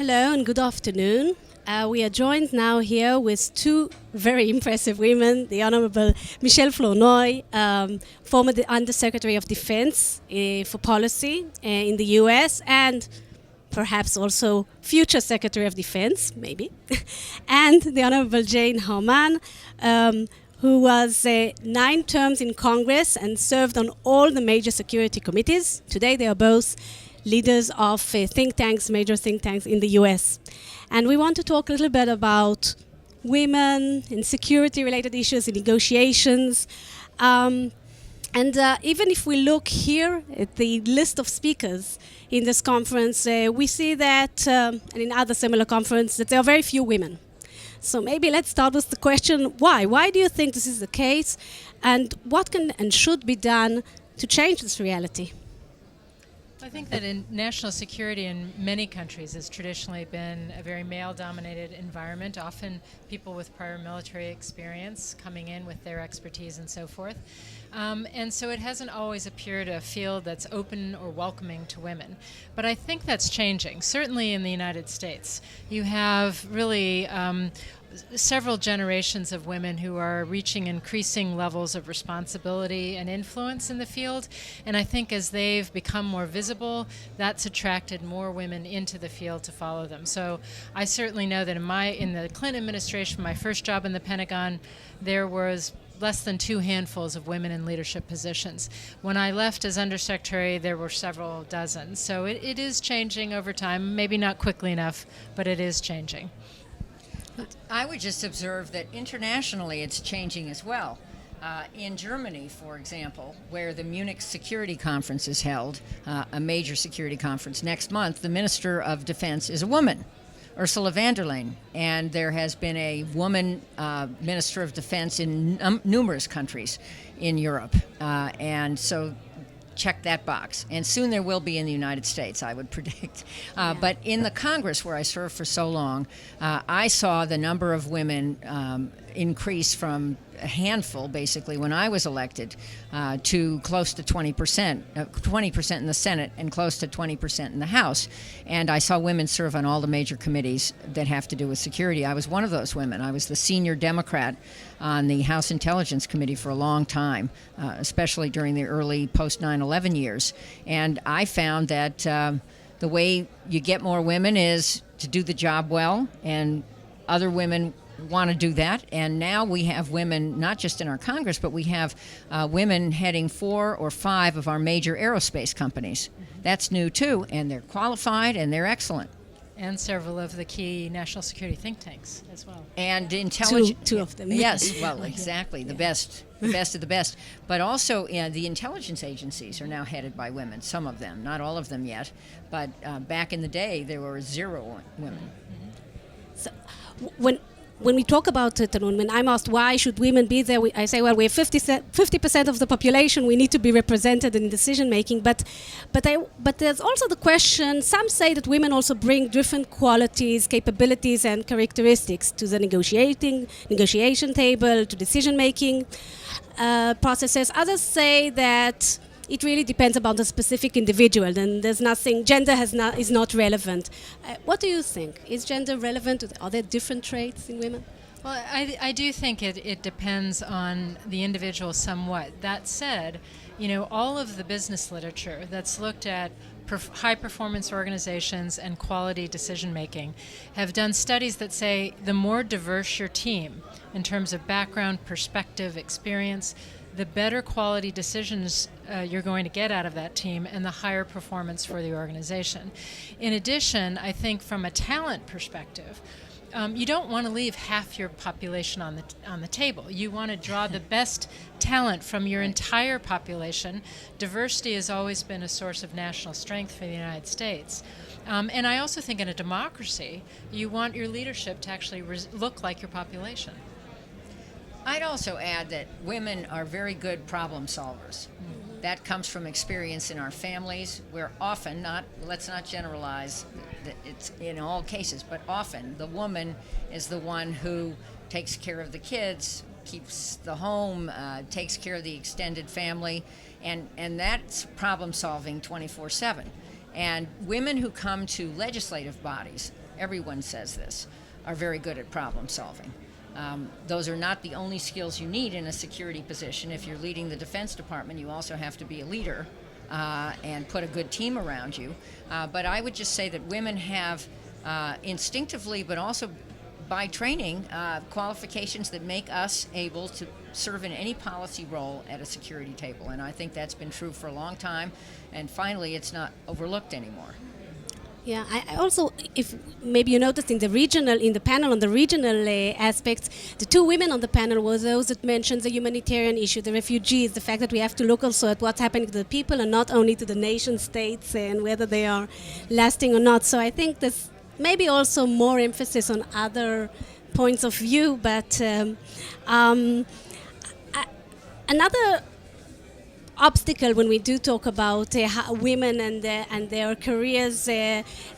Hello and good afternoon. We are joined now here with two very impressive women, the Honorable Michelle Flournoy, former Undersecretary of Defense for Policy in the US, and perhaps also future Secretary of Defense, maybe, and the Honorable Jane Herman, who was 9 terms in Congress and served on all the major security committees. Today they are both leaders of think tanks, major think tanks in the US. And we want to talk a little bit about women in security-related issues, in negotiations. Even if we look here at the list of speakers in this conference, we see that, and in other similar conferences, that there are very few women. So maybe let's start with the question, why? Why do you think this is the case? And what can and should be done to change this reality? I think that in national security in many countries has traditionally been a very male-dominated environment, often people with prior military experience coming in with their expertise and so forth. And so it hasn't always appeared a field that's open or welcoming to women. But I think that's changing, certainly in the United States. You have really several generations of women who are reaching increasing levels of responsibility and influence in the field, and I think as they've become more visible, that's attracted more women into the field to follow them. So I certainly know that in the Clinton administration, my first job in the Pentagon, there was less than 2 handfuls of women in leadership positions. When I left as undersecretary, there were several dozen. So it is changing over time, maybe not quickly enough, but it is changing. I would just observe that internationally it's changing as well. In Germany, for example, where the Munich Security Conference is held, a major security conference next month, the Minister of Defense is a woman, Ursula von der Leyen, and there has been a woman Minister of Defense in numerous countries in Europe, and so check that box. And soon there will be in the United States, I would predict. But in the Congress, where I served for so long, I saw the number of women increase from a handful, basically, when I was elected, to close to 20%, 20% in the Senate and close to 20% in the House. And I saw women serve on all the major committees that have to do with security. I was one of those women. I was the senior Democrat on the House Intelligence Committee for a long time, especially during the early post-9/11 years. And I found that the way you get more women is to do the job well, and other women want to do that. And now we have women, not just in our Congress, but we have women heading 4 or 5 of our major aerospace companies. Mm-hmm. That's new too, and they're qualified and they're excellent. And several of the key national security think tanks as well. And intelligence. Two of them. Yes, well, exactly, the best of the best. But also the intelligence agencies are now headed by women, some of them, not all of them yet. But back in the day, there were 0 women. Mm-hmm. So when we talk about it, and when I'm asked why should women be there, I say, well, we're 50% of the population. We need to be represented in decision making. But there's also the question. Some say that women also bring different qualities, capabilities, and characteristics to the negotiation table, to decision making processes. Others say that it really depends upon the specific individual, and there's nothing, gender is not relevant. What do you think? Is gender relevant? Are there different traits in women? Well, I do think it depends on the individual somewhat. That said, all of the business literature that's looked at high-performance organizations and quality decision-making have done studies that say the more diverse your team in terms of background, perspective, experience, the better quality decisions you're going to get out of that team and the higher performance for the organization. In addition, I think from a talent perspective, you don't want to leave half your population on the table. You want to draw the best talent from your entire population. Diversity has always been a source of national strength for the United States. And I also think in a democracy, you want your leadership to actually look like your population. I'd also add that women are very good problem solvers. Mm-hmm. That comes from experience in our families. We're often, let's not generalize, it's in all cases, but often the woman is the one who takes care of the kids, keeps the home, takes care of the extended family, and that's problem solving 24/7. And women who come to legislative bodies everyone says this, are very good at problem solving. Those are not the only skills you need in a security position. If you're leading the Defense Department, you also have to be a leader and put a good team around you. But I would just say that women have instinctively, but also by training, qualifications that make us able to serve in any policy role at a security table. And I think that's been true for a long time. And finally, it's not overlooked anymore. Yeah, I also, if maybe you noticed in the panel on the regional aspects, the two women on the panel were those that mentioned the humanitarian issue, the refugees, the fact that we have to look also at what's happening to the people and not only to the nation states and whether they are lasting or not. So I think there's maybe also more emphasis on other points of view, but another obstacle when we do talk about women and their careers,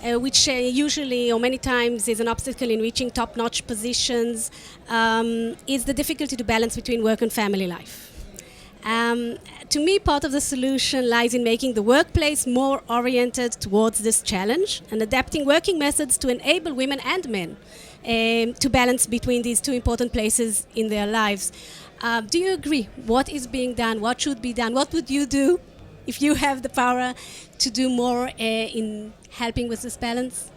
which usually or many times is an obstacle in reaching top-notch positions, is the difficulty to balance between work and family life. To me, part of the solution lies in making the workplace more oriented towards this challenge and adapting working methods to enable women and men to balance between these two important places in their lives. Do you agree? What is being done? What should be done? What would you do if you have the power to do more in helping with this balance?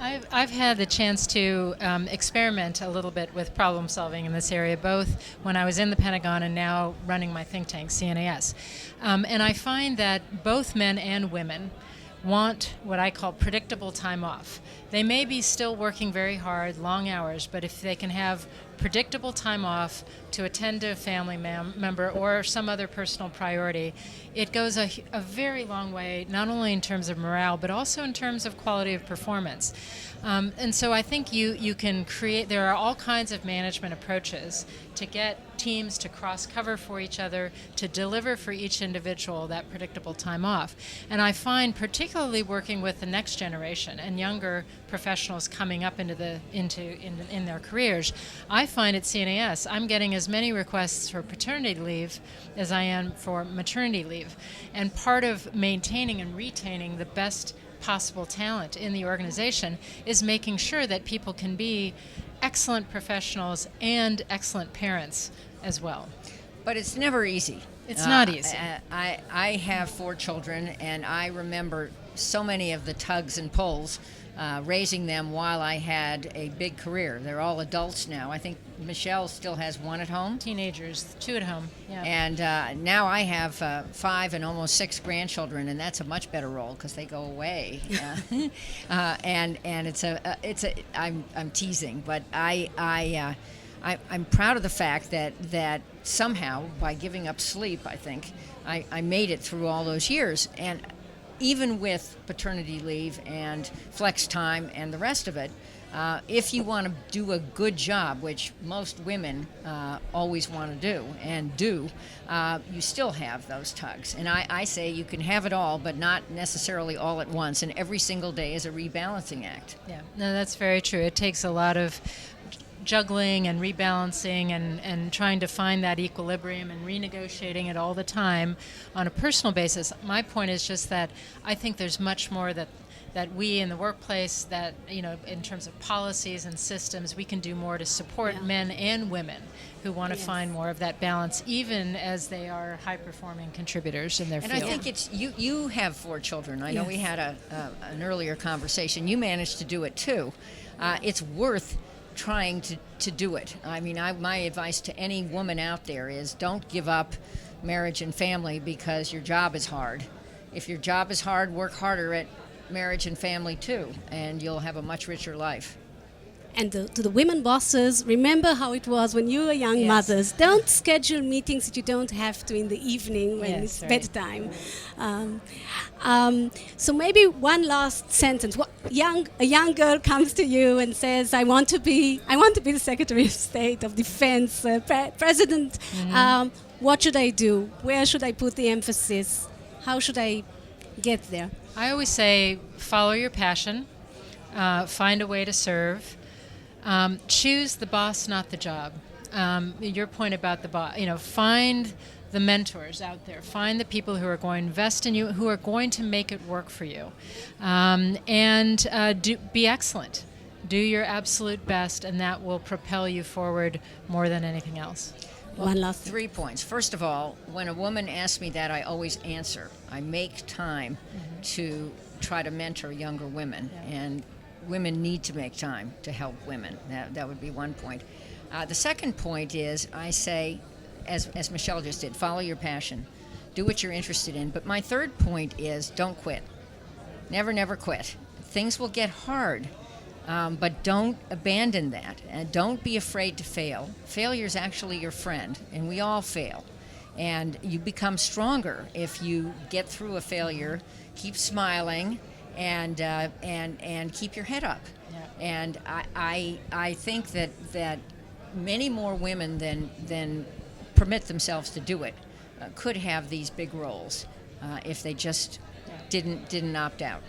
I've had the chance to experiment a little bit with problem solving in this area, both when I was in the Pentagon and now running my think tank, CNAS. And I find that both men and women want what I call predictable time off. They may be still working very hard, long hours, but if they can have predictable time off to attend to a family member or some other personal priority, it goes a very long way, not only in terms of morale, but also in terms of quality of performance. And so I think you can create, there are all kinds of management approaches to get teams to cross-cover for each other, to deliver for each individual that predictable time off. And I find, particularly working with the next generation and younger professionals coming up in their careers, I find at CNAS I'm getting as many requests for paternity leave as I am for maternity leave. And part of maintaining and retaining the best possible talent in the organization is making sure that people can be excellent professionals and excellent parents as well. But it's never easy. It's not easy. I have 4 children, and I remember so many of the tugs and pulls raising them while I had a big career. They're all adults now. I think Michelle still has 1 at home. Teenagers, 2 at home. Yeah. And now I have 5 and almost 6 grandchildren, and that's a much better role because they go away. And I'm teasing, but I'm proud of the fact that somehow by giving up sleep, I think I made it through all those years. And even with paternity leave and flex time and the rest of it, if you want to do a good job, which most women always want to do and do, you still have those tugs. And I say you can have it all, but not necessarily all at once. And every single day is a rebalancing act. Yeah, no, that's very true. It takes a lot of juggling and rebalancing and trying to find that equilibrium and renegotiating it all the time on a personal basis. My point is just that I think there's much more that we in the workplace, that, in terms of policies and systems, we can do more to support men and women who want to find more of that balance, even as they are high-performing contributors in their field. And I think it's you have 4 children. I know we had an earlier conversation. You managed to do it too. It's worth trying to do it. I mean, my advice to any woman out there is don't give up marriage and family because your job is hard. If your job is hard, work harder at marriage and family too, and you'll have a much richer life. And to the women bosses, remember how it was when you were young mothers. Don't schedule meetings that you don't have to in the evening when it's bedtime. So maybe one last sentence. A young girl comes to you and says, "I want to be the Secretary of State of Defense, President. Mm-hmm. What should I do? Where should I put the emphasis? How should I get there?" I always say, follow your passion, find a way to serve. Choose the boss, not the job. Your point about the boss, find the mentors out there. Find the people who are going to invest in you, who are going to make it work for you. Be excellent. Do your absolute best, and that will propel you forward more than anything else. One last 3 points. First of all, when a woman asks me that, I always answer. I make time to try to mentor younger women, and women need to make time to help women. That would be one point. The second point is I say, as Michelle just did, follow your passion. Do what you're interested in. But my third point is don't quit. Never, never quit. Things will get hard. But don't abandon that, and don't be afraid to fail. Failure is actually your friend, and we all fail. And you become stronger if you get through a failure, keep smiling, and keep your head up. Yeah. And I think that many more women than permit themselves to do it could have these big roles if they just didn't opt out.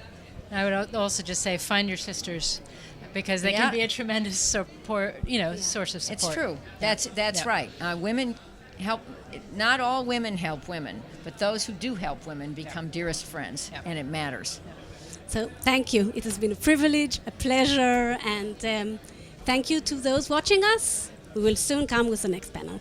I would also just say find your sisters, because they can be a tremendous support, source of support. It's true. That's right. Women help. Not all women help women, but those who do help women become dearest friends, and it matters. So thank you. It has been a privilege, a pleasure, and thank you to those watching us. We will soon come with the next panel.